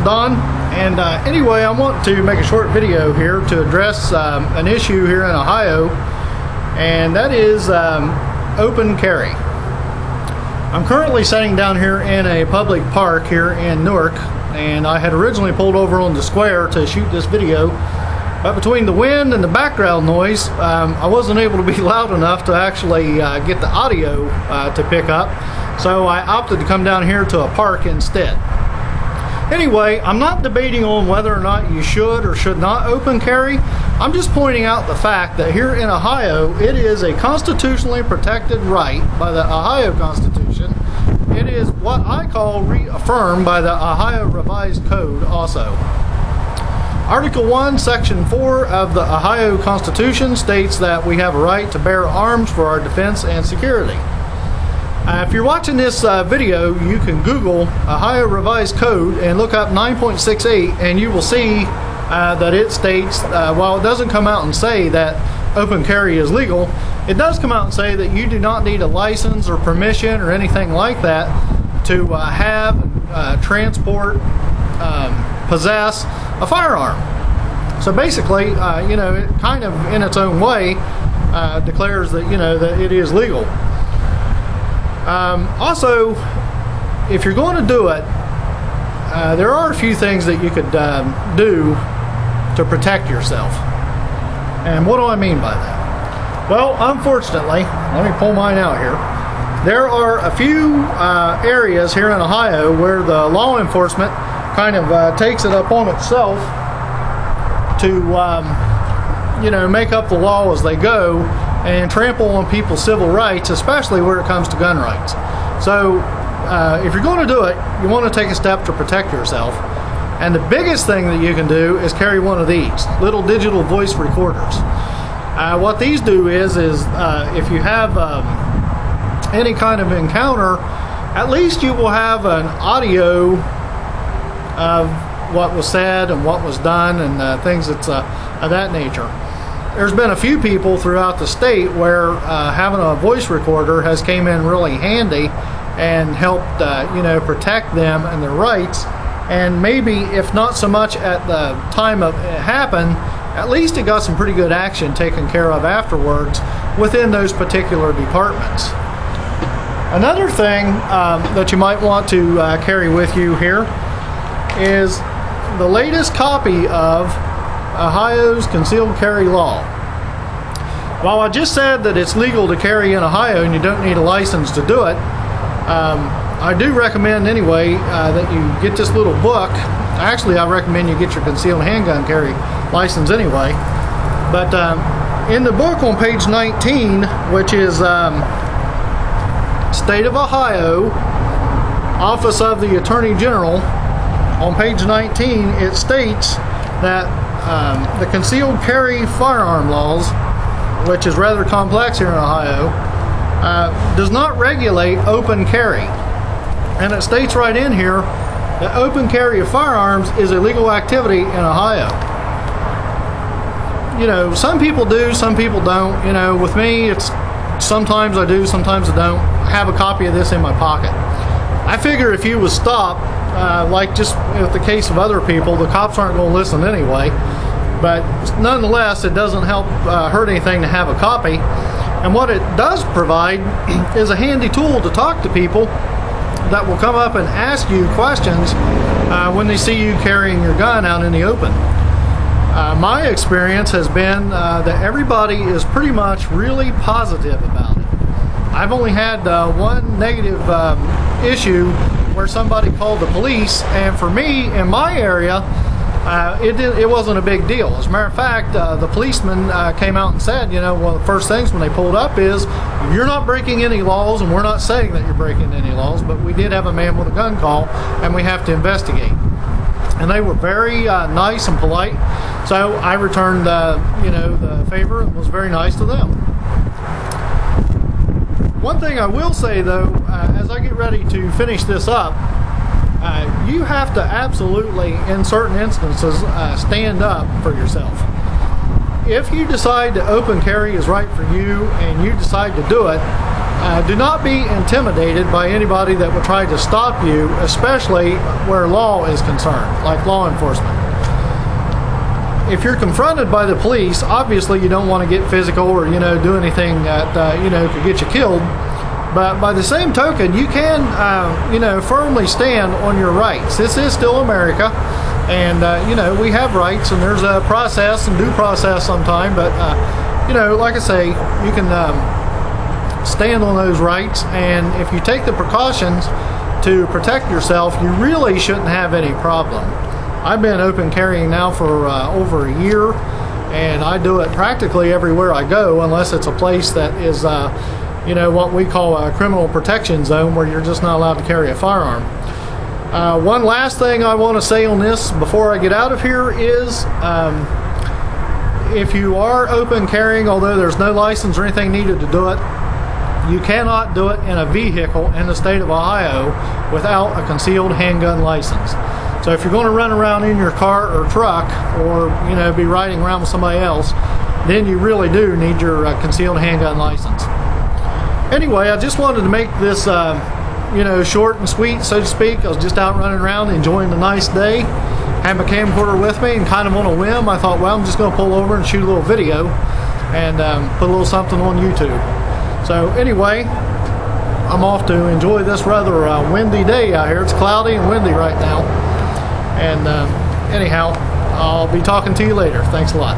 Don, and anyway, I want to make a short video here to address an issue here in Ohio, and that is open carry. I'm currently sitting down here in a public park here in Newark, and I had originally pulled over on the square to shoot this video, but between the wind and the background noise, I wasn't able to be loud enough to actually get the audio to pick up, so I opted to come down here to a park instead. Anyway, I'm not debating on whether or not you should or should not open carry. I'm just pointing out the fact that here in Ohio, it is a constitutionally protected right by the Ohio Constitution. It is what I call reaffirmed by the Ohio Revised Code also. Article 1, Section 4 of the Ohio Constitution states that we have a right to bear arms for our defense and security. If you're watching this video, you can Google Ohio Revised Code and look up 9.68, and you will see that it states, while it doesn't come out and say that open carry is legal, it does come out and say that you do not need a license or permission or anything like that to have, transport, possess a firearm. So basically, you know, it kind of in its own way declares that, you know, that it is legal. Also, if you're going to do it, there are a few things that you could do to protect yourself. And what do I mean by that? Well, unfortunately, let me pull mine out here. There are a few areas here in Ohio where the law enforcement kind of takes it upon itself to, you know, make up the law as they go and trample on people's civil rights, especially where it comes to gun rights. So if you're going to do it, you want to take a step to protect yourself. And the biggest thing that you can do is carry one of these little digital voice recorders. What these do is if you have any kind of encounter, at least you will have an audio of what was said and what was done and things that's of that nature. There's been a few people throughout the state where having a voice recorder has came in really handy and helped you know, protect them and their rights. And maybe if not so much at the time of it happened, at least it got some pretty good action taken care of afterwards within those particular departments. Another thing that you might want to carry with you here is the latest copy of Ohio's concealed carry law. While I just said that it's legal to carry in Ohio and you don't need a license to do it, I do recommend anyway that you get this little book. Actually, I recommend you get your concealed handgun carry license anyway. But in the book on page 19, which is State of Ohio, Office of the Attorney General, on page 19, it states that the concealed carry firearm laws, which is rather complex here in Ohio, does not regulate open carry. And it states right in here that open carry of firearms is a legal activity in Ohio. You know, some people do, some people don't. You know, with me, it's sometimes I do, sometimes I don't. I have a copy of this in my pocket. I figure if you was stopped, like just with the case of other people, the cops aren't going to listen anyway. But nonetheless, it doesn't help hurt anything to have a copy. And what it does provide is a handy tool to talk to people that will come up and ask you questions when they see you carrying your gun out in the open. My experience has been that everybody is pretty much really positive about it. I've only had one negative issue where somebody called the police, and for me, in my area, it wasn't a big deal. As a matter of fact, the policeman came out and said, you know, one of the first things when they pulled up is, you're not breaking any laws, and we're not saying that you're breaking any laws, but we did have a man with a gun call, and we have to investigate. And they were very nice and polite, so I returned, you know, the favor and was very nice to them. One thing I will say, though, as I get ready to finish this up, you have to absolutely, in certain instances, stand up for yourself. If you decide that open carry is right for you and you decide to do it, Do not be intimidated by anybody that would try to stop you, especially where law is concerned, like law enforcement. If you're confronted by the police, obviously you don't want to get physical or do anything that could get you killed. But by the same token, you can firmly stand on your rights. This is still America, and we have rights, and there's a process and due process sometime. But like I say, you can stand on those rights, and if you take the precautions to protect yourself, you really shouldn't have any problem. I've been open carrying now for over a year, and I do it practically everywhere I go, unless it's a place that is what we call a criminal protection zone, where you're just not allowed to carry a firearm. One last thing I want to say on this before I get out of here is if you are open carrying, although there's no license or anything needed to do it, you cannot do it in a vehicle in the state of Ohio without a concealed handgun license. So if you're going to run around in your car or truck, or be riding around with somebody else, then you really do need your concealed handgun license. Anyway, I just wanted to make this short and sweet, so to speak. I was just out running around enjoying the nice day, had my camcorder with me, and kind of on a whim I thought, well, I'm just going to pull over and shoot a little video and put a little something on YouTube. So anyway, I'm off to enjoy this rather windy day out here. It's cloudy and windy right now. And anyhow, I'll be talking to you later. Thanks a lot.